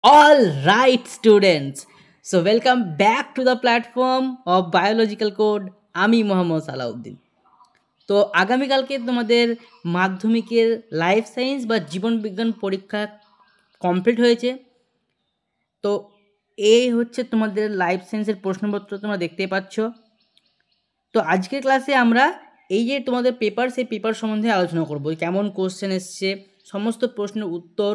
All right, students. So, welcome back to the platform of Biological Code. আমি মোহাম্মদ সালাউদ্দিন। তো আগামীকালকে তোমাদের মাধ্যমিকের লাইফ সায়েন্স বা জীবন বিজ্ঞান পরীক্ষা কমপ্লিট হয়েছে। তো এই হচ্ছে তোমাদের লাইফ সায়েন্সের প্রশ্নপত্র, তোমরা দেখতেই পাচ্ছ। তো আজকের ক্লাসে আমরা এই যে তোমাদের পেপার, সেই পেপার সম্বন্ধে আলোচনা করব। কেমন কোশ্চেন এসছে, সমস্ত প্রশ্নের উত্তর,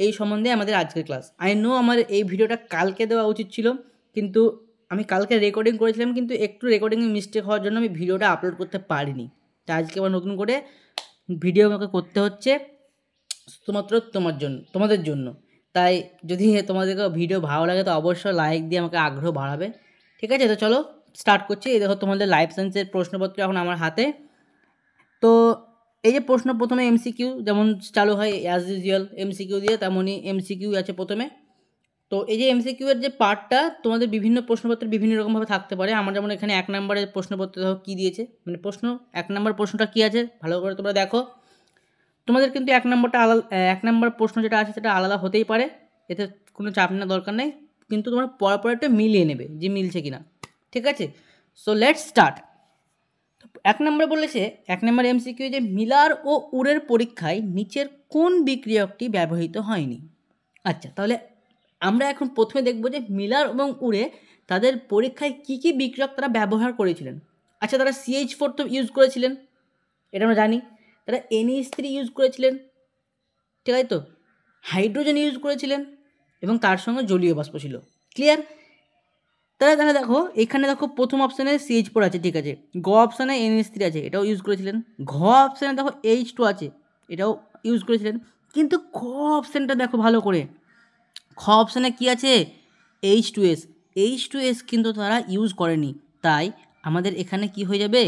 এই সম্বন্ধে আমাদের আজকের ক্লাস। আই নো আমার এই ভিডিওটা কালকে দেওয়া উচিত ছিল, কিন্তু আমি কালকে রেকর্ডিং করেছিলাম, কিন্তু একটু রেকর্ডিংয়ে মিস্টেক হওয়ার জন্য আমি ভিডিওটা আপলোড করতে পারিনি। তাই আজকে আবার নতুন করে ভিডিও আমাকে করতে হচ্ছে শুধুমাত্র তোমাদের জন্য। তাই যদি তোমাদেরকে ভিডিও ভালো লাগে তো অবশ্যই লাইক দিয়ে আমাকে আগ্রহ বাড়াবে। ঠিক আছে, তো চলো স্টার্ট করছি। এই দেখো তোমাদের লাইফ সায়েন্সের প্রশ্নপত্র এখন আমার হাতে। তো এই যে প্রশ্ন, প্রথমে এমসিকিউ যেমন চালু হয় অ্যাজ ইউজুয়াল এমসিকিউ দিয়ে, তেমনই এমসিকিউ আছে প্রথমে। তো এই যে এমসিকিউ এর যে পার্টটা তোমাদের বিভিন্ন প্রশ্নপত্রে বিভিন্ন রকমভাবে থাকতে পারে। আমার যেমন এখানে 1 নম্বরের প্রশ্নপত্রে দেখো কী দিয়েছে, মানে প্রশ্ন 1 নম্বর প্রশ্নটা কী আছে ভালো করে তোমরা দেখো। তোমাদের কিন্তু 1 নম্বরটা আলাদা, 1 নম্বর প্রশ্ন যেটা আছে সেটা আলাদা হতেই পারে, এতে কোনো চাপ নেওয়ার দরকার নেই, কিন্তু তোমরা পরপরটা মিলিয়ে নেবে যে মিলছে কিনা। ঠিক আছে, সো লেটস স্টার্ট। 1 নম্বরে বলেছে, 1 নম্বর এমসিকিউ যে মিলার ও উরের পরীক্ষায় নিচের কোন বিক্রিয়কটি ব্যবহৃত হয়নি। আচ্ছা, তাহলে আমরা এখন প্রথমে দেখব যে মিলার এবং উরে তাদের পরীক্ষায় কি কি বিক্রিয়ক তারা ব্যবহার করেছিলেন। আচ্ছা, তারা CH4 তো ইউজ করেছিলেন, এটা আমরা জানি। তারা NH3 ইউজ করেছিলেন, ঠিক আছে, তো হাইড্রোজেন ইউজ করেছিলেন এবং তার সঙ্গে জলীয় বাষ্প ছিল। ক্লিয়ার? তাহলে দেখো এখানে দেখো প্রথম অপশানে CH4 আছে, ঠিক আছে। গ অপশানে NH3 আছে, এটাও ইউজ করেছিলেন। ঘ অপশানে দেখো H2 আছে, এটাও ইউজ করেছিলেন। কিন্তু খ অপশানটা দেখো ভালো করে, খ অপশানে কী আছে? H2S। H2S কিন্তু তারা ইউজ করেনি, তাই আমাদের এখানে কি হয়ে যাবে?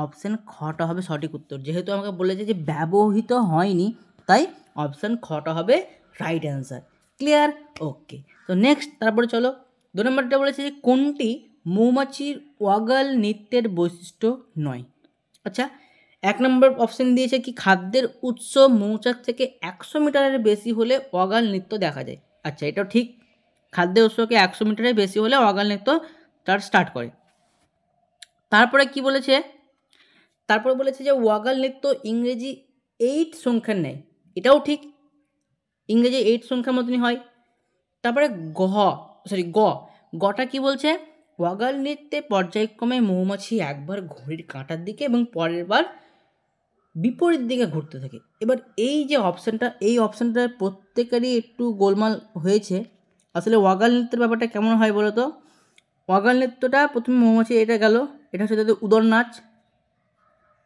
অপশান খটা হবে সঠিক উত্তর। যেহেতু আমাকে বলেছে যে ব্যবহৃত হয়নি, তাই অপশান খটা হবে রাইট অ্যান্সার। ক্লিয়ার? ওকে, তো নেক্সট তারপরে চলো 2 নম্বরটা বলেছে যে কোনটি মৌমাছির ওয়াগল নৃত্যের বৈশিষ্ট্য নয়। আচ্ছা, 1 নম্বর অপশান দিয়েছে কি খাদ্যের উৎস মৌচাক থেকে 100 মিটারের বেশি হলে ওয়াগল নৃত্য দেখা যায়। আচ্ছা, এটাও ঠিক, খাদ্যের উৎসকে 100 মিটারের বেশি হলে ওয়াগল নৃত্য তার স্টার্ট করে। তারপরে কি বলেছে? তারপরে বলেছে যে ওয়াগল নৃত্য ইংরেজি 8 সংখ্যার নেয়, এটাও ঠিক, ইংরেজি 8 সংখ্যার মতনই হয়। তারপরে গটা কি বলছে? ওয়াগল নৃত্যে পর্যায়ক্রমে মৌমাছি একবার ঘড়ির কাঁটার দিকে এবং পরের বার বিপরীত দিকে ঘুরতে থাকে। এবার এই যে অপশানটা, এই অপশানটার প্রত্যেকেরই একটু গোলমাল হয়েছে। আসলে ওয়াগল নৃত্যের ব্যাপারটা কেমন হয় বলো তো? ওয়াগল নৃত্যটা প্রথমে মৌমাছি, এটা গেল, এটা হচ্ছে তাদের উদর নাচ।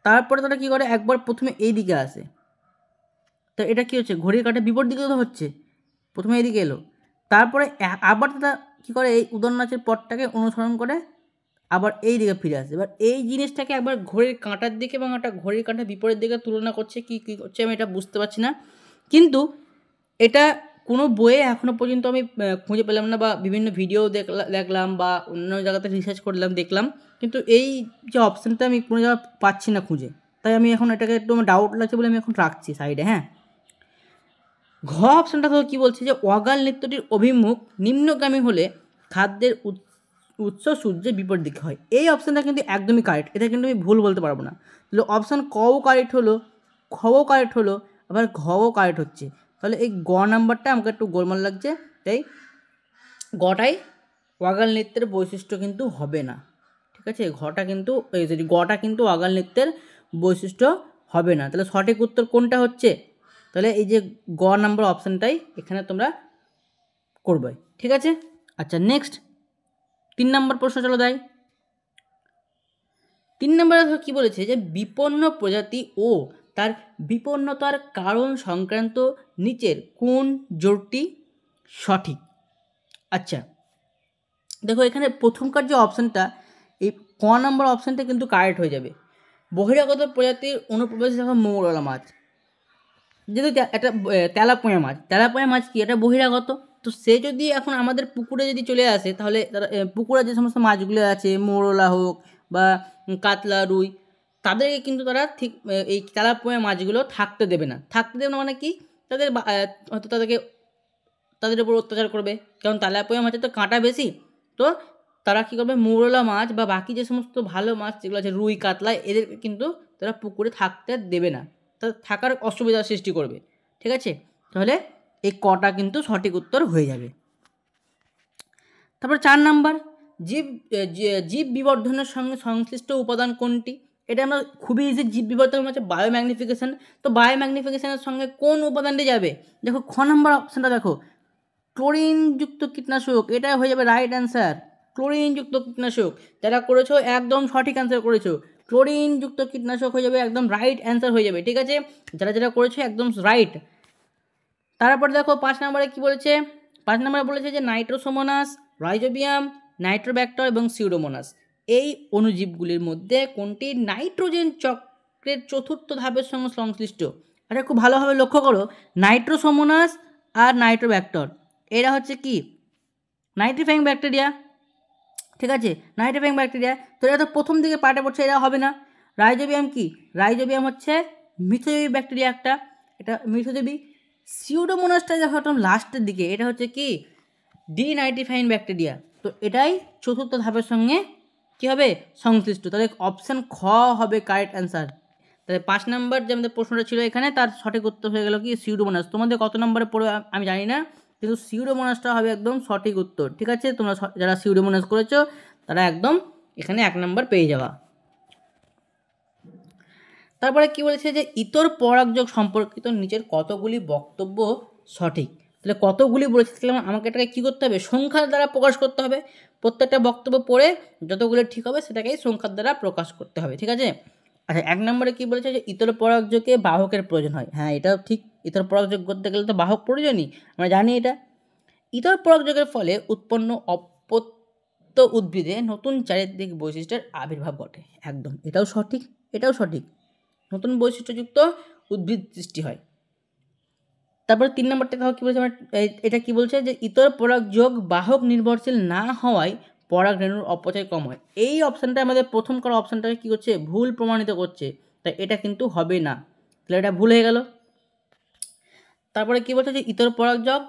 তারপরে তারা কী করে, একবার প্রথমে এই দিকে আসে, তো এটা কী হচ্ছে, ঘড়ির কাঁটার বিপরীত দিকে তো হচ্ছে, প্রথমে এইদিকে এলো, তারপরে আবার তারা কী করে, এই উদর নাচের পথটাকে অনুসরণ করে আবার এই দিকে ফিরে আসে। এবার এই জিনিসটাকে একবার ঘড়ির কাঁটার দিকে এবং একটা ঘড়ির কাঁটার বিপরীত দিকে তুলনা করছে, কী কী করছে আমি এটা বুঝতে পারছি না, কিন্তু এটা কোনো বইয়ে এখনও পর্যন্ত আমি খুঁজে পেলাম না, বা বিভিন্ন ভিডিও দেখলাম বা অন্য জায়গাতে রিসার্চ করলাম, দেখলাম, কিন্তু এই যে অপশানটা আমি কোনো জায়গায় পাচ্ছি না খুঁজে। তাই আমি এখন এটাকে একটু আমার ডাউট লাগছে বলে আমি এখন রাখছি সাইডে। হ্যাঁ, ঘ অপশানটা তো কী বলছে যে ওয়াগল নৃত্যটির অভিমুখ নিম্নগামী হলে খাদ্যের উৎস সূর্যের বিপরীত দিকে হয়। এই অপশানটা কিন্তু একদমই কারেক্ট, এটা কিন্তু আমি ভুল বলতে পারবো না। তাহলে অপশান কও কারেক্ট হলো, খও কারেক্ট হলো, আবার ঘও কারেক্ট হচ্ছে। তাহলে এই গ নাম্বারটা আমাকে একটু গোলমাল লাগছে, তাই গটাই ওয়াগল নৃত্যের বৈশিষ্ট্য কিন্তু হবে না। ঠিক আছে, গটা কিন্তু ওয়াগল নৃত্যের বৈশিষ্ট্য হবে না। তাহলে সঠিক উত্তর কোনটা হচ্ছে? তাহলে এই যে গ নাম্বার অপশানটাই এখানে তোমরা করবে। ঠিক আছে, আচ্ছা নেক্সট 3 নম্বর প্রশ্ন চলো দেয়। 3 নম্বরে কী বলেছে যে বিপন্ন প্রজাতি ও তার বিপন্নতার কারণ সংক্রান্ত নিচের কোন জোটটি সঠিক। আচ্ছা, দেখো এখানে প্রথমকার যে অপশানটা, এই ক নম্বর অপশানটা কিন্তু কারেক্ট হয়ে যাবে। বহিরাগত প্রজাতির অনুপ্রবেশ দেখো মৌরলা মাছ, যেহেতু একটা তেলাপোয়া মাছ কি এটা বহিরাগত, তো সে যদি এখন আমাদের পুকুরে যদি চলে আসে, তাহলে তারা পুকুরে যে সমস্ত মাছগুলো আছে, মৌরলা হোক বা কাতলা, রুই, তাদেরকে কিন্তু তারা ঠিক এই তেলাপোয়া মাছগুলো থাকতে দেবে না। মানে কি, তাদের হয়তো তাদেরকে তাদের উপর অত্যাচার করবে, কারণ তেলাপিয়া মাছে তো কাঁটা বেশি। তো তারা কী করবে, মৌরলা মাছ বা বাকি যে সমস্ত ভালো মাছ যেগুলো আছে রুই কাতলা, এদেরকে কিন্তু তারা পুকুরে থাকতে দেবে না, তা থাকার অসুবিধার সৃষ্টি করবে। ঠিক আছে, তাহলে এই কটা কিন্তু সঠিক উত্তর হয়ে যাবে। তারপর 4 নাম্বার, জীব বিবর্ধনের সঙ্গে সংশ্লিষ্ট উপাদান কোনটি? এটা আমরা খুবই ইজি, জীব বিবর্ধন হচ্ছে বায়োম্যাগনিফিকেশন। তো বায়োম্যাগনিফিকেশনের সঙ্গে কোন উপাদানটি যাবে? দেখো খ নাম্বার অপশানটা দেখো, ক্লোরিনযুক্ত কীটনাশক, এটা হয়ে যাবে রাইট অ্যান্সার। ক্লোরিনযুক্ত কীটনাশক যারা করেছো একদম সঠিক অ্যান্সার করেছো, ক্লোরিনযুক্ত কীটনাশক হয়ে যাবে একদম রাইট অ্যান্সার হয়ে যাবে। ঠিক আছে, যারা যারা করেছো একদম রাইট। তারপর দেখো 5 নম্বরে কী বলেছে, 5 নম্বরে বলেছে যে নাইট্রোসোমোনাস, রাইজোবিয়াম, নাইট্রোব্যাক্টর এবং সিউডোমোনাস, এই অণুজীবগুলির মধ্যে কোনটি নাইট্রোজেন চক্রের চতুর্থ ধাপের সঙ্গে সংশ্লিষ্ট? এটা খুব ভালোভাবে লক্ষ্য করো, নাইট্রোসোমোনাস আর নাইট্রোব্যাক্টর এরা হচ্ছে কি নাইট্রিফাইং ব্যাকটেরিয়া। ঠিক আছে, নাইট্রিফাইং ব্যাকটেরিয়া, তো এরা তো প্রথম দিকে পার্টে পড়ছে, এরা হবে না। রাইজোবিয়াম কি? রাইজোবিয়াম হচ্ছে মিথজীবী ব্যাকটেরিয়া একটা, এটা মিথজীবী। সিউডোমোনাসটা দেখো একদম লাস্টের দিকে, এটা হচ্ছে কি ডিনাইট্রিফাইং ব্যাকটেরিয়া। তো এটাই চতুর্থ ধাপের সঙ্গে কী হবে সংশ্লিষ্ট, তাহলে অপশান খ হবে কারেক্ট অ্যান্সার। তাহলে 5 নম্বর যে আমাদের প্রশ্নটা ছিল এখানে, তার সঠিক উত্তর হয়ে গেল কি সিউডোমোনাস। তোমাদের কত নম্বরে পড়বে আমি জানি না, কিন্তু সিউডোমোনাসটা হবে একদম সঠিক উত্তর। ঠিক আছে, তোমরা যারা সিউডোমোনাস করেছো তারা একদম এখানে 1 নম্বর পেয়ে যাওয়া। তারপরে কি বলেছে যে ইতর পরাগযোগ সম্পর্কিত নিচের কতগুলি বক্তব্য সঠিক? তাহলে কতগুলি বলেছে, তাহলে আমাকে এটাকে কী করতে হবে, সংখ্যার দ্বারা প্রকাশ করতে হবে। প্রত্যেকটা বক্তব্য পড়ে যতগুলো ঠিক হবে সেটাকেই সংখ্যার দ্বারা প্রকাশ করতে হবে। ঠিক আছে, আচ্ছা 1 নম্বরে কী বলেছে যে ইতর পরাগযোগে বাহকের প্রয়োজন হয়। হ্যাঁ, এটাও ঠিক, ইতর পরাগযোগ করতে গেলে তো বাহক প্রয়োজনই, আমরা জানি এটা। ইতর পরাগযোগের ফলে উৎপন্ন অপত্য উদ্ভিদে নতুন চারিত্রিক বৈশিষ্ট্যের আবির্ভাব ঘটে। একদম, এটাও সঠিক, এটাও সঠিক, নতুন বৈশিষ্ট্যযুক্ত উদ্ভিদ সৃষ্টি হয়। তারপরে 3 নম্বরটা দেখো কী বলছে, এটা কি বলছে যে ইতর পরাগযোগ বাহক নির্ভরশীল না হওয়ায় পরাগ রেণুর অপচয় কম হয়। এই অপশানটা আমাদের প্রথম করা অপশানটাকে কী করছে, ভুল প্রমাণিত করছে, তাই এটা কিন্তু হবে না, তাহলে এটা ভুল হয়ে গেল। তারপরে কী বলছে যে ইতর পরাগযোগ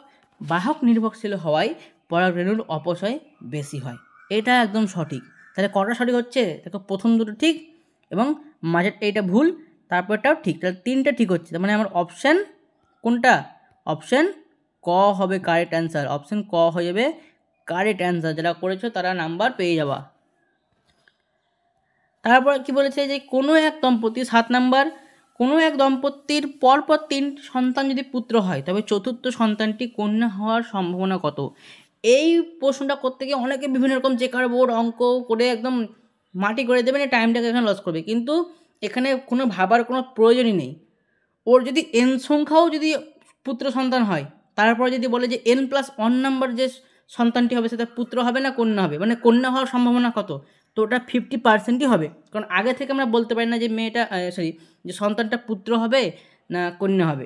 বাহক নির্ভরশীল হওয়ায় পরাগ রেণুর অপচয় বেশি হয়, এটা একদম সঠিক। তাহলে কটা সঠিক হচ্ছে, দেখো প্রথম দুটো ঠিক এবং মাঝের এইটা ভুল, তারপরটাও ঠিক, তাহলে 3টা ঠিক হচ্ছে। তার মানে আমার অপশান কোনটা, অপশান ক হবে কারেক্ট অ্যান্সার। অপশান ক হয়ে যাবে কারেক্ট অ্যান্সার, যারা করেছো তারা নাম্বার পেয়ে যাওয়া। তারপর কি বলেছে যে কোনো এক দম্পতি 7 নাম্বার, কোনো এক দম্পতির পরপর 3 সন্তান যদি পুত্র হয় তবে চতুর্থ সন্তানটি কন্যা হওয়ার সম্ভাবনা কত? এই প্রশ্নটা করতে গিয়ে অনেকে বিভিন্ন রকম চেকার বোর্ড অঙ্ক করে একদম মাটি করে দেবে, না টাইমটাকে এখানে লস করবে, কিন্তু এখানে কোনো ভাবার কোনো প্রয়োজনই নেই। ওর যদি n সংখ্যাও যদি পুত্র সন্তান হয়, তারপর যদি বলে যে n+1 নাম্বার যে সন্তানটি হবে সেটা পুত্র হবে না কন্যা হবে, মানে কন্যা হওয়ার সম্ভাবনা কত, তো ওটা 50%ই হবে। কারণ আগে থেকে আমরা বলতে পারি না যে মেয়েটা যে সন্তানটা পুত্র হবে না কন্যা হবে,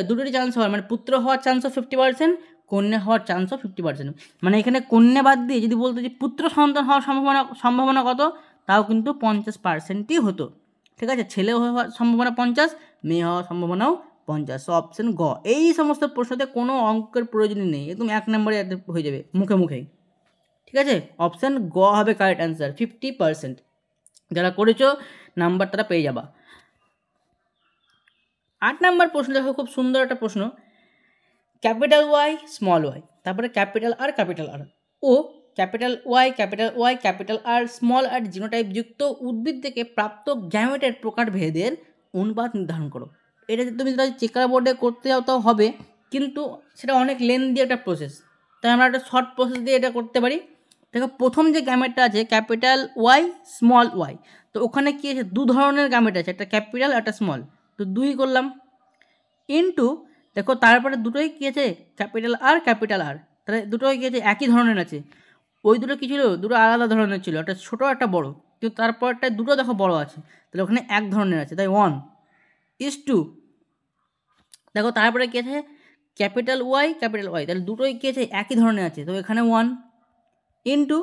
দুটোরই চান্স হয়, মানে পুত্র হওয়ার চান্সও 50%, কন্যা হওয়ার চান্সও 50%। মানে এখানে কন্যা বাদ দিয়ে যদি বলতো যে পুত্র সন্তান হওয়ার সম্ভাবনা কত, তাও কিন্তু 50%ই হতো। ঠিক আছে, ছেলে হওয়ার সম্ভাবনা 50, মেয়ে হওয়ার সম্ভাবনাও 50। সো অপশান গ। এই সমস্ত প্রশ্নতে কোনো অঙ্কের প্রয়োজনই নেই, একদম 1 নম্বরে হয়ে যাবে মুখে মুখেই। ঠিক আছে, অপশান গ হবে কারেক্ট অ্যান্সার, 50%। যারা করেছো নাম্বার তারা পেয়ে যাবা। 8 নাম্বার প্রশ্ন দেখো, খুব সুন্দর একটা প্রশ্ন, ক্যাপিটাল ওয়াই স্মল ওয়াই, তারপরে ক্যাপিটাল আর ও capital Y capital R small R genotype যুক্ত উদ্ভিদ থেকে প্রাপ্ত গ্যামেটের প্রকারভেদের অনুপাত নির্ধারণ করো। এটা তুমি যদি চেকার বোর্ডে করতে যাও তাও হবে, কিন্তু সেটা অনেক লেন্দি একটা প্রসেস, তাই আমরা একটা শর্ট প্রসেস দিয়ে এটা করতে পারি। দেখো প্রথম যে গ্যামেটটা আছে ক্যাপিটাল ওয়াই স্মল ওয়াই, তো ওখানে কী আছে, 2 ধরনের গ্যামেট আছে, একটা ক্যাপিটাল একটা স্মল, তো 2 করলাম ইনটু, দেখো তারপরে দুটোই কী আছে ক্যাপিটাল আর তাহলে দুটোই কী আছে একই ধরনের আছে। ওই দুটো কী ছিল, দুটো আলাদা ধরনের ছিল, একটা ছোটো একটা বড়ো, কিন্তু তারপরটা দুটো দেখো বড় আছে, তাহলে ওখানে এক ধরনের আছে, তাই 1:2। দেখো তারপরে কী আছে ক্যাপিটাল ওয়াই, তাহলে দুটোই কী আছে একই ধরনের আছে, তো এখানে 1 ইনটু,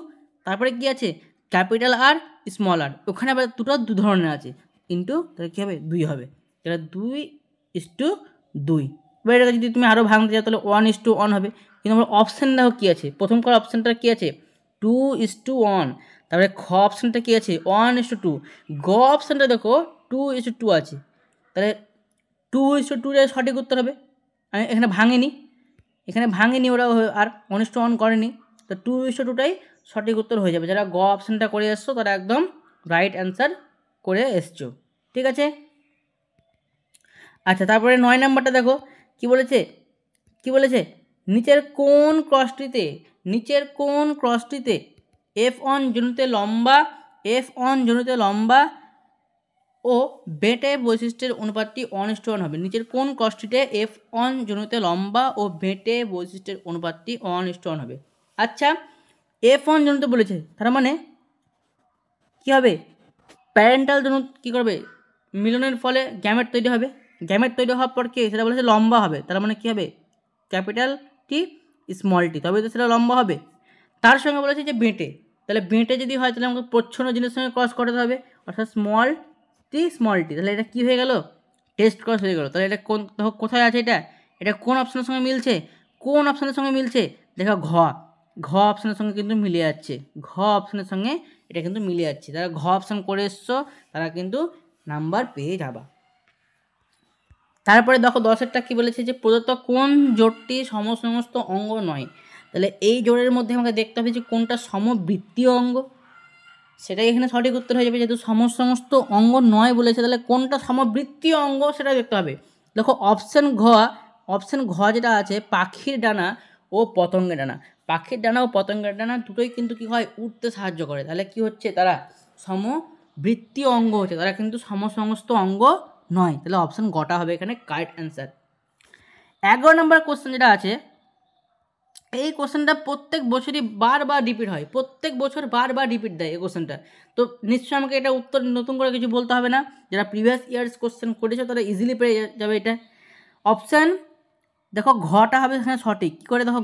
তারপরে কী আছে ক্যাপিটাল আর স্মল আর, ওখানে আবার দুটো 2 ধরনের আছে ইনটু, তাহলে কী হবে 2 হবে, তাহলে 2:2। এবার এটাকে যদি তুমি আরও ভাঙতে যাও তাহলে 1:1 হবে। কিন্তু আমার অপশান দেখো কী আছে, প্রথমকার অপশানটা কী আছে 2:1, তারপরে খ অপশানটা কী আছে 1:2, গ অপশানটা দেখো 2:2 আছে। তাহলে 2:2 সঠিক উত্তর হবে। আমি এখানে ভাঙেনি ওরা আর 1:1 করেনি, তো 2:2টাই সঠিক উত্তর হয়ে যাবে। যারা গ অপশানটা করে এসছো তারা একদম রাইট অ্যান্সার করে এসছো, ঠিক আছে। আচ্ছা, তারপরে 9 নাম্বারটা দেখো কি বলেছে নিচের কোন ক্রসটিতে F1 জনুতে লম্বা ও বেটে বৈশিষ্ট্যের অনুপাতটি 1:1 হবে। নিচের কোন ক্রসটিতে F1 জনুতে লম্বা ও বেটে বৈশিষ্ট্যের অনুপাতটি 1:1 হবে। আচ্ছা, F1 জনুতে বলেছে, তার মানে কি হবে, প্যারেন্টাল জনু কী করবে, মিলনের ফলে গ্যামেট তৈরি হবে। গ্যামেট তৈরি হওয়ার পর কি সেটা বলেছে লম্বা হবে, তার মানে কী হবে ক্যাপিটাল টি স্মল টি, তবে তো সেটা লম্বা হবে। তার সঙ্গে বলেছে যে বেঁটে, তাহলে বেঁটে যদি হয় তাহলে আমাকে প্রচ্ছন্ন জিনিসের সঙ্গে ক্রস করাতে হবে, অর্থাৎ স্মল টি, তাহলে এটা কী হয়ে গেল, টেস্ট ক্রস হয়ে গেল। তাহলে এটা কোথায় আছে, এটা কোন অপশানের সঙ্গে মিলছে, দেখো ঘ অপশানের সঙ্গে কিন্তু মিলে যাচ্ছে, এটা কিন্তু মিলে যাচ্ছে। যারা ঘ অপশান করে এসছো তারা কিন্তু নাম্বার পেয়ে যাবা। তারপরে দেখো 10এরটা কী বলেছে যে প্রদত্ত কোন জোটটি সমসমস্ত অঙ্গ নয়। তাহলে এই জোড়ের মধ্যে আমাকে দেখতে হবে যে কোনটা সমবৃত্তীয় অঙ্গ, সেটাই এখানে সঠিক উত্তর হয়ে যাবে। যেহেতু সমস্ত অঙ্গ নয় বলেছে তাহলে কোনটা সমবৃত্তীয় অঙ্গ সেটা দেখতে হবে। দেখো অপশান ঘ যেটা আছে পাখির ডানা ও পতঙ্গের ডানা দুটোই কিন্তু কী হয়, উঠতে সাহায্য করে। তাহলে কি হচ্ছে, তারা সমবৃত্তীয় অঙ্গ হচ্ছে, তারা কিন্তু সমস্ত অঙ্গ নয়। তাহলে অপশান গটা হবে এখানে কারেক্ট অ্যান্সার। 11 নম্বর কোশ্চেন যেটা আছে, এই কোশ্চেনটা প্রত্যেক বছরই বারবার রিপিট হয়, প্রত্যেক বছর বারবার রিপিট দেয় এই কোশ্চেনটা। তো নিশ্চয়ই আমাকে এটা উত্তর নতুন করে কিছু বলতে হবে না, যারা প্রিভিয়াস ইয়ার্স কোশ্চেন করেছে তারা ইজিলি পেয়ে যাবে এটা। অপশান দেখো ঘটা হবে এখানে সঠিক। কী করে দেখো,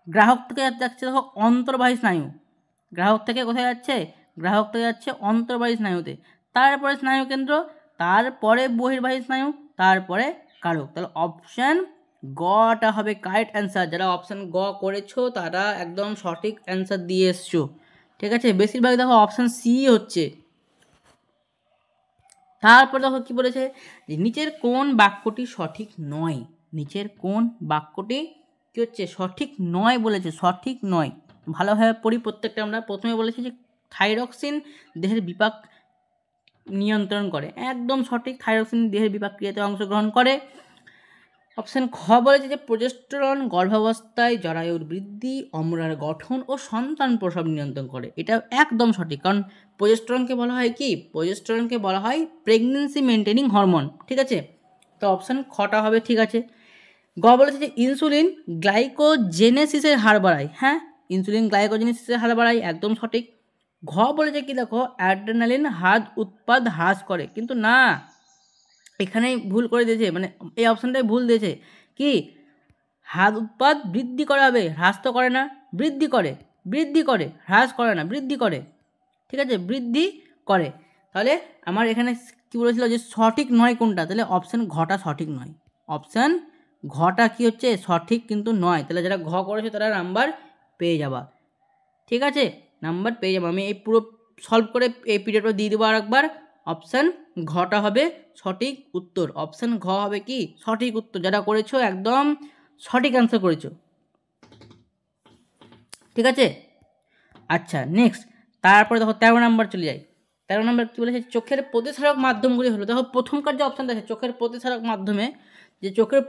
গ্রাহক থেকে যাচ্ছে দেখো অন্তর্বাহী স্নায়ু, গ্রাহক থেকে কোথায় যাচ্ছে, অন্তর্বাহী স্নায়ুতে, তারপরে স্নায়ুকেন্দ্র, তারপরে বহির্বাহী স্নায়ু, তারপরে কারক। তাহলে অপশান গটা হবে কারেক্ট অ্যান্সার। যারা অপশান গ করেছো তারা একদম সঠিক অ্যান্সার দিয়ে এসছো, ঠিক আছে। বেশিরভাগ দেখো অপশান সি হচ্ছে। তারপর দেখো কী বলেছে যে নিচের কোন বাক্যটি সঠিক নয়, কী হচ্ছে সঠিক নয় বলেছে, সঠিক নয়। ভালোভাবে পড়ি প্রত্যেকটা। আমরা প্রথমে বলেছি যে থাইরক্সিন দেহের বিপাক নিয়ন্ত্রণ করে, একদম সঠিক, থাইরক্সিন দেহের বিপাক ক্রিয়াতে অংশগ্রহণ করে। অপশান খ বলেছে যে প্রজেস্টেরন গর্ভাবস্থায় জরায়ুর বৃদ্ধি, অমরার গঠন ও সন্তান প্রসব নিয়ন্ত্রণ করে, এটা একদম সঠিক। কারণ প্রজেস্টেরনকে বলা হয় প্রেগনেন্সি মেনটেনিং হরমোন, ঠিক আছে। তো অপশান খটা হবে, ঠিক আছে। গ বলেছে যে ইনসুলিন গ্লাইকোজেনেসিসের হার বাড়ায়, হ্যাঁ ইনসুলিন গ্লাইকোজেনেসিসের হার বাড়ায়, একদম সঠিক। ঘ বলেছে কি দেখো অ্যাড্রেনালিন হাদ উৎপাদ হ্রাস করে, কিন্তু না, এখানেই ভুল করে দিয়েছে, মানে এই অপশানটাই ভুল দিয়েছে। কি হাদ উৎপাদ বৃদ্ধি করা হবে, হ্রাস তো করে না, বৃদ্ধি করে, হ্রাস করে না, বৃদ্ধি করে, ঠিক আছে, বৃদ্ধি করে। তাহলে আমার এখানে কী বলেছিল যে সঠিক নয় কোনটা, তাহলে অপশান ঘটা সঠিক নয়, অপশান ঘটা কি হচ্ছে সঠিক কিন্তু নয়। তাহলে যারা ঘ করেছে তারা নাম্বার পেয়ে যাবা, ঠিক আছে, নাম্বার পেয়ে যাবো। আমি এই পুরো সলভ করে এই পিরিয়ডটা দিয়ে দেবো আর একবার। অপশান ঘটা হবে সঠিক উত্তর, অপশান ঘ হবে কি সঠিক উত্তর। যারা করেছো একদম সঠিক অ্যান্সার করেছো, ঠিক আছে। আচ্ছা নেক্সট, তারপরে দেখো 13 নাম্বার চলে যায়। 13 নাম্বার কী বলেছে, চোখের প্রতিসারক মাধ্যমগুলি হলো, দেখো প্রথমকার যে অপশানটা আছে চোখের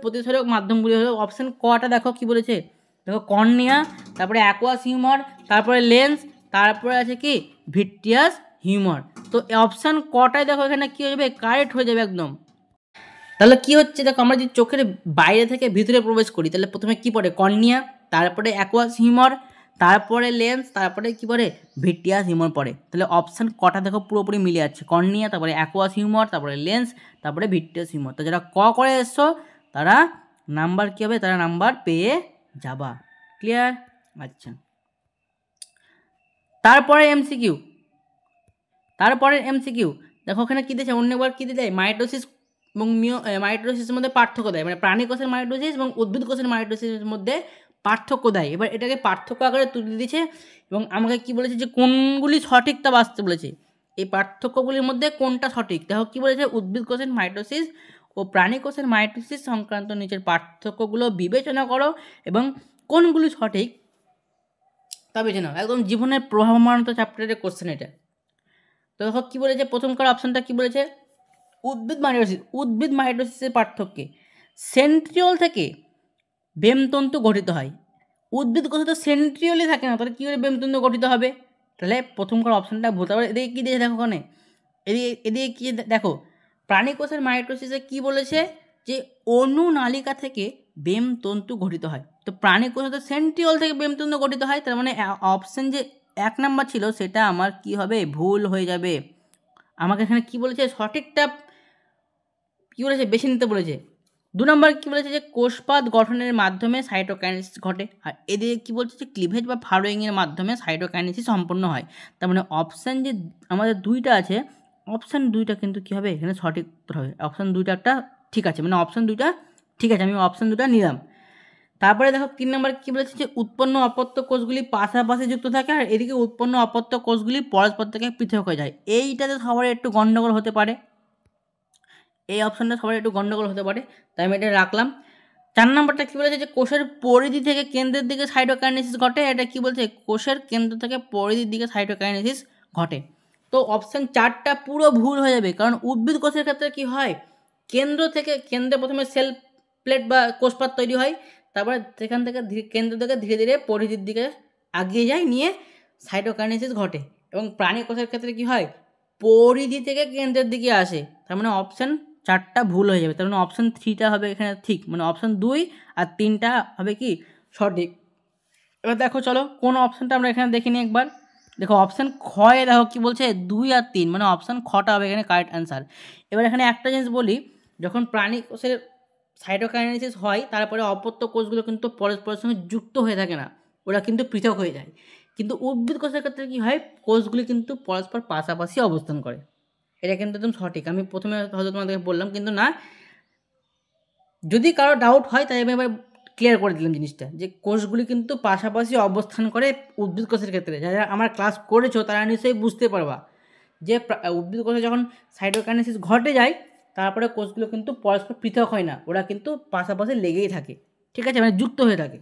প্রতিসারক মাধ্যমগুলি হলো অপশান কটা। দেখো কি বলেছে, দেখো কর্নিয়া, তারপরে অ্যাকুয়াস হিউমার, তারপরে লেন্স, তারপরে আছে কি ভিট্রিয়াস হিউমার। তো অপশান কটায় দেখো এখানে কী হয়ে যাবে, কারেক্ট হয়ে যাবে একদম। তাহলে কি হচ্ছে দেখো, আমরা যদি চোখের বাইরে থেকে ভিতরে প্রবেশ করি তাহলে প্রথমে কি পড়ে কর্নিয়া, তারপরে অ্যাকুয়াস হিউমার, তারপরে লেন্স, তারপরে কি পড়ে ভিট্রিয়াস হিউমার পড়ে। তাহলে অপশান কটা দেখো পুরোপুরি মিলে যাচ্ছে, কর্নিয়া, তারপরে অ্যাকুয়াস হিউমার, তারপরে লেন্স, তারপরে ভিট্রিয়াস হিউমার। তো যারা ক করে এসছো তারা নাম্বার কী হবে, তারা নাম্বার পেয়ে যাবা, ক্লিয়ার। আচ্ছা, তারপরে এমসিকিউ দেখো ওখানে কী দিয়েছে, অন্যবার কী দিয়ে দেয়, এবং মাইটোসিসের মধ্যে পার্থক্য দেয়, মানে প্রাণী কোষের মাইটোসিস এবং উদ্ভিদ কোষের মাইটোসিসের মধ্যে পার্থক্য দেয়। এবার এটাকে পার্থক্য আকারে তুলে দিয়েছে এবং আমাকে কি বলেছে যে কোনগুলি সঠিক তা বাঁচতে বলেছে। এই পার্থক্যগুলির মধ্যে কোনটা সঠিক দেখো কি বলেছে, উদ্ভিদ কোষের মাইটোসিস ও প্রাণী কোষের মাইটোসিস সংক্রান্ত নিচের পার্থক্যগুলো বিবেচনা করো এবং কোনগুলি সঠিক তা বেছে নাও। একদম জীবনের প্রভাবমানত চ্যাপ্টারের কোশ্চেন এটা। তো দেখো কী বলেছে, প্রথমকার অপশানটা কী বলেছে, উদ্ভিদ মাইটোসিসের পার্থক্যে সেন্ট্রিওল থেকে বেমতন্তু গঠিত হয়। উদ্ভিদ কোষে তো সেন্ট্রিওলই থাকে না, তাহলে কী করে বেমতন্তু গঠিত হবে? তাহলে প্রথমকার অপশানটা ভুল। তারপরে এদিকে কী দিয়েছে দেখো, ওখানে এদিকে কী দেখো, প্রাণী কোষের মাইটোসিসে কী বলেছে যে অনুনালিকা থেকে বেমতন্তু গঠিত হয়। তো প্রাণী কোষে তো সেন্ট্রিওল থেকে বেমতন্তু গঠিত হয়, তার মানে অপশান যে 1 নাম্বার ছিল সেটা আমার কি হবে, ভুল হয়ে যাবে। আমাকে এখানে কি বলেছে, সঠিকটা কী বলেছে বেছে নিতে বলেছে। 2 নম্বর কী বলেছে যে কোষপাত গঠনের মাধ্যমে সাইটোকাইনেসিস ঘটে, আর এদিকে কী বলছে যে ক্লিভেজ বা ফারোয়িংয়ের মাধ্যমে সাইটোকাইনেসিস সম্পন্ন হয়। তার মানে অপশান যে আমাদের 2টা আছে, অপশান 2টা কিন্তু কী হবে এখানে সঠিক হবে। অপশান 2টা একটা ঠিক আছে, মানে অপশান 2টা ঠিক আছে, আমি অপশান 2টা নিলাম। তারপরে দেখো 3 নম্বর কী বলেছে যে উৎপন্ন অপত্য কোষগুলি পাশাপাশি যুক্ত থাকে, আর এদিকে উৎপন্ন অপত্য কোষগুলি পরস্পর থেকে পৃথক হয়ে যায়। এইটাতে সবার একটু গণ্ডগোল হতে পারে, এই অপশানটা সবার একটু গণ্ডগোল হতে পারে, তাই আমি এটা রাখলাম। 4 নম্বরটা কী বলেছে যে কোষের পরিধি থেকে কেন্দ্রের দিকে সাইটোকাইনেসিস ঘটে। এটা কি বলছে, কোষের কেন্দ্র থেকে পরিধির দিকে সাইটোকাইনেসিস ঘটে। তো অপশান 4টা পুরো ভুল হয়ে যাবে, কারণ উদ্ভিদ কোষের ক্ষেত্রে কি হয়, কেন্দ্রে প্রথমে সেল প্লেট বা কোষপাত তৈরি হয়, তারপরে সেখান থেকে কেন্দ্র থেকে ধীরে ধীরে পরিধির দিকে এগিয়ে যায়, নিয়ে সাইটোকাইনেসিস ঘটে। এবং প্রাণী কোষের ক্ষেত্রে কি হয়, পরিধি থেকে কেন্দ্রের দিকে আসে। তার মানে অপশান 4টা ভুল হয়ে যাবে। তার মানে অপশান 3টা হবে এখানে ঠিক, মানে অপশান 2 আর 3টা হবে কি সঠিক। এবার দেখো চলো কোন অপশানটা আমরা এখানে দেখে নিই একবার। দেখো অপশান খয়ে দেখো কি বলছে 2 আর 3, মানে অপশান খটা হবে এখানে কারেক্ট অ্যান্সার। এবার এখানে একটা জিনিস বলি, যখন প্রাণী কোষের সাইটোকাইনেসিস হয় তারপরে অপত্য কোষগুলো কিন্তু পরস্পরের সঙ্গে যুক্ত হয়ে থাকে না, ওরা কিন্তু পৃথক হয়ে যায়। কিন্তু উদ্ভিদ কোষের ক্ষেত্রে কী হয়, কোষগুলি কিন্তু পরস্পর পাশাপাশি অবস্থান করে। এটা কিন্তু একদম সঠিক, আমি প্রথমে হয়তো তোমাদেরকে বললাম, কিন্তু না, যদি কারো ডাউট হয় তাই আমি এবার ক্লিয়ার করে দিলাম জিনিসটা, যে কোষগুলি কিন্তু পাশাপাশি অবস্থান করে উদ্ভিদ কোষের ক্ষেত্রে। যারা আমার ক্লাস করেছো তারা নিশ্চয়ই বুঝতে পারবা যে উদ্ভিদ কোষে যখন সাইটোকাইনেসিস ঘটে যায় তারপরে কোষগুলো কিন্তু পরস্পর পৃথক হয় না, ওরা কিন্তু পাশাপাশি লেগেই থাকে, ঠিক আছে, মানে যুক্ত হয়ে থাকে।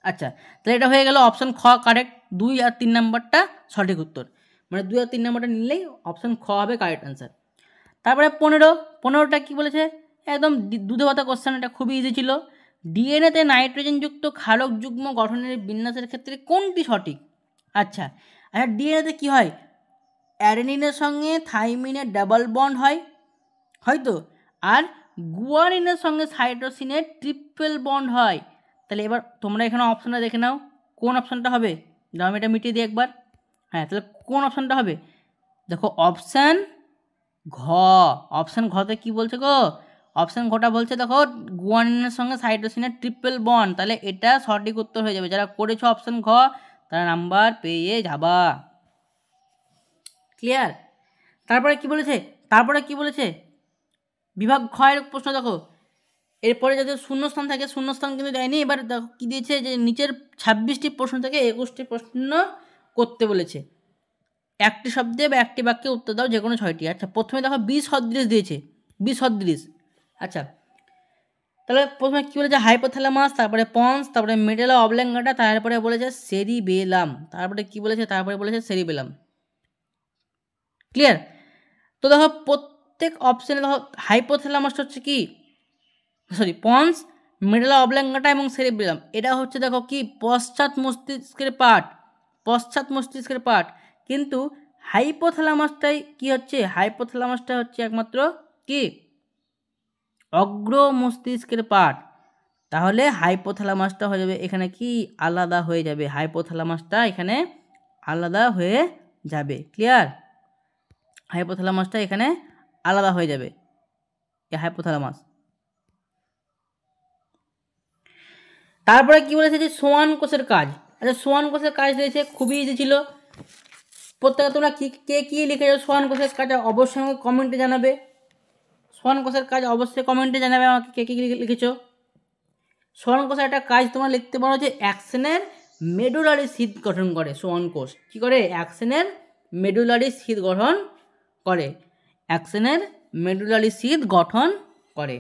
আচ্ছা, তাহলে এটা হয়ে গেল অপশান খ কারেক্ট, 2 আর 3 নাম্বারটা সঠিক উত্তর, মানে 2 আর 3 নাম্বারটা নিলেই অপশান খ হবে কারেক্ট অ্যান্সার। তারপরে 15টা কী বলেছে, একদম দুধে ভাতা কোশ্চেন, এটা খুবই ইজি ছিল। ডিএনএতে নাইট্রোজেনযুক্ত ক্ষারক যুগ্ম গঠনের বিন্যাসের ক্ষেত্রে কোনটি সঠিক? আচ্ছা, ডিএনএতে কী হয়, অ্যাডেনিনের সঙ্গে থাইমিনের ডাবল বন্ড হয় হয়তো, আর গুয়ানিনের সঙ্গে সাইটোসিনের ট্রিপল বন্ড হয়। তাহলে এবার তোমরা এখানে অপশানটা দেখে নাও, কোন অপশানটা হবে, আমি এটা মিটিয়ে দিই একবার। হ্যাঁ, তাহলে কোন অপশানটা হবে, দেখো অপশান ঘ। অপশান ঘতে কী বলছে গো, অপশান ঘটা বলছে দেখো গুয়ানিনের সঙ্গে সাইটোসিনের ট্রিপল বন্ড, তাহলে এটা সঠিক উত্তর হয়ে যাবে। যারা করেছো অপশান ঘ তারা নাম্বার পেয়ে যাবা। ক্লিয়ার? তারপরে কি বলেছে, বিভাগ ক্ষয়ের প্রশ্ন দেখো, এরপরে যদি শূন্যস্থান থাকে, শূন্যস্থান কিন্তু দেয়নি। এবার দেখো কী দিয়েছে, যে নিচের 26টি প্রশ্ন থেকে 21টি প্রশ্ন করতে বলেছে, একটি শব্দে বা একটি বাক্যে উত্তর দাও যে কোনো 6টি। আচ্ছা, প্রথমে দেখো বিসদৃশ দিয়েছে, বিসদৃশ। আচ্ছা, তাহলে প্রথমে কী বলেছে, হাইপোথ্যালামাস, তারপরে পন্স, তারপরে মেডুলা অবল্যাঙ্গাটা, তারপরে বলেছে সেরিবেলাম, তারপরে কী বলেছে, তারপরে বলেছে সেরিবেলাম। ক্লিয়ার? তো দেখো প্রত্যেক অপশানে দেখো হাইপোথ্যালামাসটা হচ্ছে কি, পন্স, মেডুলা অবল্যাঙ্গাটা এবং সেরিবেলাম, এটা হচ্ছে দেখো কি পশ্চাৎ মস্তিষ্কের পার্ট, কিন্তু হাইপোথ্যালামাসটাই কি হচ্ছে, হাইপোথ্যালামাসটা হচ্ছে একমাত্র কি অগ্র মস্তিষ্কের পার্ট। তাহলে হাইপোথ্যালামাসটা হয়ে যাবে এখানে কি আলাদা হয়ে যাবে, হাইপোথ্যালামাসটা এখানে আলাদা হয়ে যাবে। ক্লিয়ার? হাইপোথ্যালামাসটা এখানে আলাদা হয়ে যাবে, এই হাইপোথ্যালামাস। তারপরে কি বলেছে যে সোয়ান কোষের কাজ। আচ্ছা, সোয়ান কোষের কাজ দিয়েছে, খুবই ইজি ছিল। প্রত্যেকে তোমরা কে কী লিখেছো সোয়ান কোষের কাজ অবশ্যই আমাকে কমেন্টে জানাবে। সমান কোষের কাজ অবশ্যই কমেন্টে জানাবে আমাকে কে কী লিখেছো। সমান কোষের একটা কাজ তোমরা লিখতে পারো যে অ্যাকশনের মেডুলারি শীথ গঠন করে। সমান কোষ কী করে? অ্যাকশনের মেডুলারি শীথ গঠন করে। অ্যাকশনের মেডুলারি শীথ গঠন করে।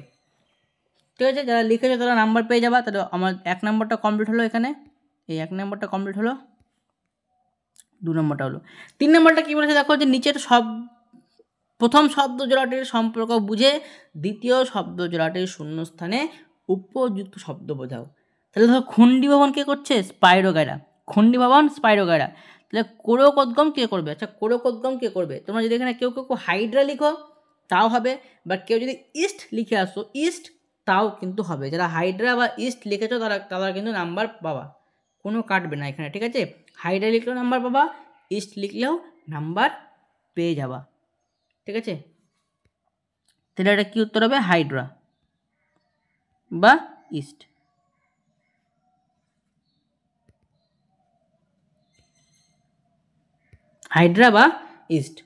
ঠিক আছে, যারা লিখেছো তারা নাম্বার পেয়ে যাবা। তাহলে আমার 1 নম্বরটা কমপ্লিট হলো এখানে, এই 1 নম্বরটা কমপ্লিট হলো। 2 নম্বরটা হলো। 3 নম্বরটা কী বলেছে দেখো, যে নিচের সব প্রথম শব্দ জোড়াটির সম্পর্ক বুঝে দ্বিতীয় শব্দ জোড়াটির শূন্যস্থানে উপযুক্ত শব্দ বোঝাও। তাহলে ধরো খণ্ডী ভবন কে করছে? স্পাইরোগাইরা। খণ্ডী ভবন স্পাইরোগাইরা। তাহলে কোরকোদ্গম কে করবে? আচ্ছা, কোরকোদ্গম কে করবে? তোমরা যদি এখানে কেউ হাইড্রা লিখো তাও হবে, বা কেউ যদি ইস্ট লিখে আসো ইস্ট তাও কিন্তু হবে। যারা হাইড্রা বা ইস্ট লিখেছো তারা কিন্তু নাম্বার পাবা, কোনো কাটবে না এখানে। ঠিক আছে, হাইড্রা লিখলেও নাম্বার পাবা, ইস্ট লিখলেও নাম্বার পেয়ে যাবা। ঠিক আছে, তাহলে এটা কী উত্তর হবে? হাইড্রা বা ইস্ট। হাইড্রা বা ইস্ট।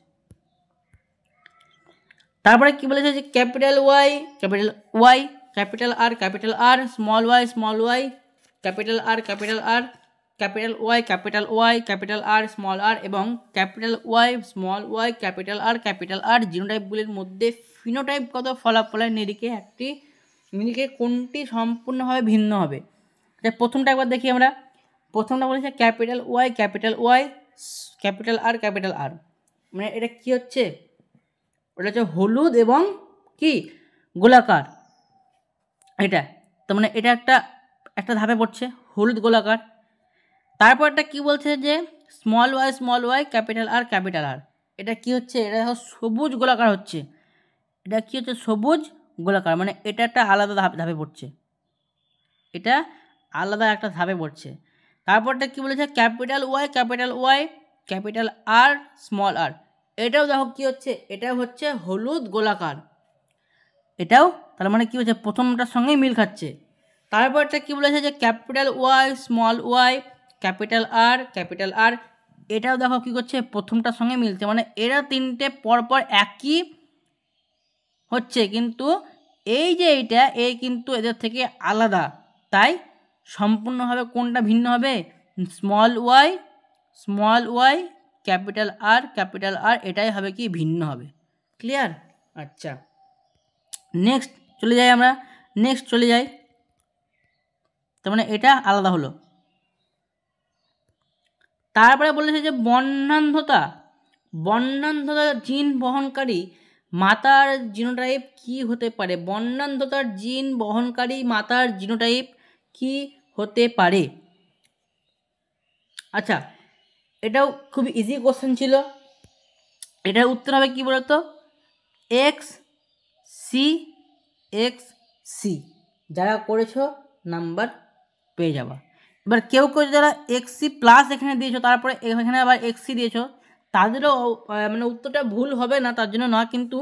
তারপরে কি বলেছে যে capital Y, capital Y, capital R, capital R, small Y, capital R, capital R, capital Y, capital Y, capital R, small R এবং capital Y, small Y, capital R জিনোটাইপগুলির মধ্যে ফিনোটাইপগত ফলাফলের নিরিখে কোনটি সম্পূর্ণভাবে ভিন্ন হবে? প্রথমটা একবার দেখি আমরা। প্রথমটা বলেছে ক্যাপিটাল ওয়াই, ক্যাপিটাল আর, মানে এটা কি হচ্ছে? ওটা হচ্ছে হলুদ এবং কি গোলাকার। এটা তার মানে এটা একটা ধাপে পড়ছে, হলুদ গোলাকার। তারপর একটা কি বলছে যে স্মল ওয়াই, ক্যাপিটাল আর, এটা কি হচ্ছে? এটা সবুজ গোলাকার হচ্ছে। এটা কি হচ্ছে? সবুজ গোলাকার, মানে এটা একটা আলাদা ধাপে পড়ছে, এটা আলাদা একটা ধাপে পড়ছে। তারপরটা কি বলেছে? Capital Y, capital R, small R, এটাও দেখো কি হচ্ছে? এটাও হচ্ছে হলুদ গোলাকার, এটাও তার মানে কি হচ্ছে? প্রথমটার সঙ্গেই মিল খাচ্ছে। তারপরটা কি বলেছে যে capital Y, small Y, capital R, এটাও দেখো কি করছে? প্রথমটার সঙ্গে মিলছে, মানে এরা তিনটে পরপর একই হচ্ছে, কিন্তু এই যে এই কিন্তু এদের থেকে আলাদা, তাই সম্পূর্ণভাবে কোনটা ভিন্ন হবে? স্মল ওয়াই, ক্যাপিটাল আর, এটাই হবে কি? ভিন্ন হবে। ক্লিয়ার? আচ্ছা, নেক্সট চলে যাই। তার মানে এটা আলাদা হলো। তারপরে বলেছে যে বর্ণান্ধতা জিন বহনকারী মাতার জিনোটাইপ কি হতে পারে? বর্ণান্ধতার জিন বহনকারী মাতার জিনোটাইপ কি হতে পারে? আচ্ছা, এটাও খুব ইজি কোশ্চেন ছিল। এটার উত্তর হবে কি বলতো? X C. যারা করেছো নাম্বার পেয়ে যাবা। এবার কেউ যারা এক্সি প্লাস এখানে দিয়েছো, তারপরে এখানে আবার এক্সি দিয়েছো, তাদেরও মানে উত্তরটা ভুল হবে না, তার জন্য না, কিন্তু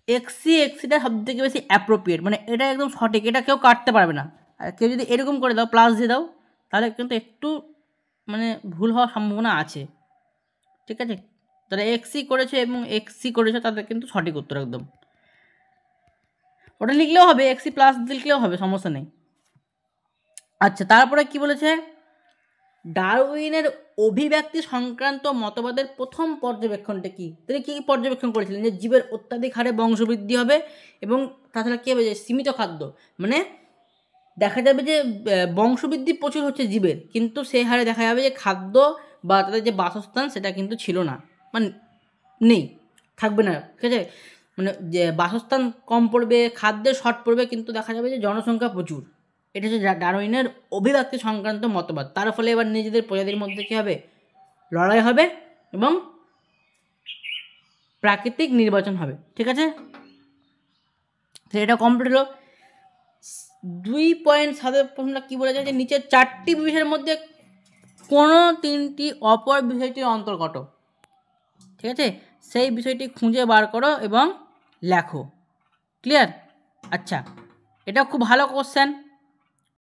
এক্সিটা সব থেকে বেশি অ্যাপ্রোপ্রিয়েট, মানে এটা একদম সঠিক, এটা কেউ কাটতে পারবে না। আর কেউ যদি এরকম করে দাও, প্লাস দিয়ে দাও, তাহলে কিন্তু একটু মানে ভুল হওয়ার সম্ভাবনা আছে। ঠিক আছে, যারা এক্সি করেছো এবং এক্সি করেছো তাদের কিন্তু সঠিক উত্তর একদম। ওটা লিখলেও হবে, এক্সি প্লাস লিখলেও হবে, সমস্যা নেই। আচ্ছা, তারপরে কি বলেছে? ডারউইনের অভিব্যক্তি সংক্রান্ত মতবাদের প্রথম পর্যবেক্ষণটা কি? তিনি কী পর্যবেক্ষণ করেছিলেন? যে জীবের অত্যাধিক হারে বংশবৃদ্ধি হবে এবং তাছাড়া কী হবে? যে সীমিত খাদ্য, মানে দেখা যাবে যে বংশবৃদ্ধি প্রচুর হচ্ছে জীবের, কিন্তু সেই হারে দেখা যাবে যে খাদ্য বা তাদের যে বাসস্থান সেটা কিন্তু ছিল না, মানে নেই, থাকবে না। ঠিক আছে, মানে যে বাসস্থান কম পড়বে, খাদ্যের শর্ট পড়বে, কিন্তু দেখা যাবে যে জনসংখ্যা প্রচুর। এটা হচ্ছে ডারউইনের অভিব্যক্তি সংক্রান্ত মতবাদ। তার ফলে এবার নিজেদের প্রজাতির মধ্যে কী হবে? লড়াই হবে এবং প্রাকৃতিক নির্বাচন হবে। ঠিক আছে, এটা কমপ্লিট হলো। 2.7 প্রশ্নটা কী বলেছে? যে নিচের 4টি বিষয়ের মধ্যে কোনো 3টি অপর বিষয়টির অন্তর্গত। ঠিক আছে, সেই বিষয়টি খুঁজে বার করো এবং লেখো। ক্লিয়ার? আচ্ছা, এটা খুব ভালো কোশ্চেন।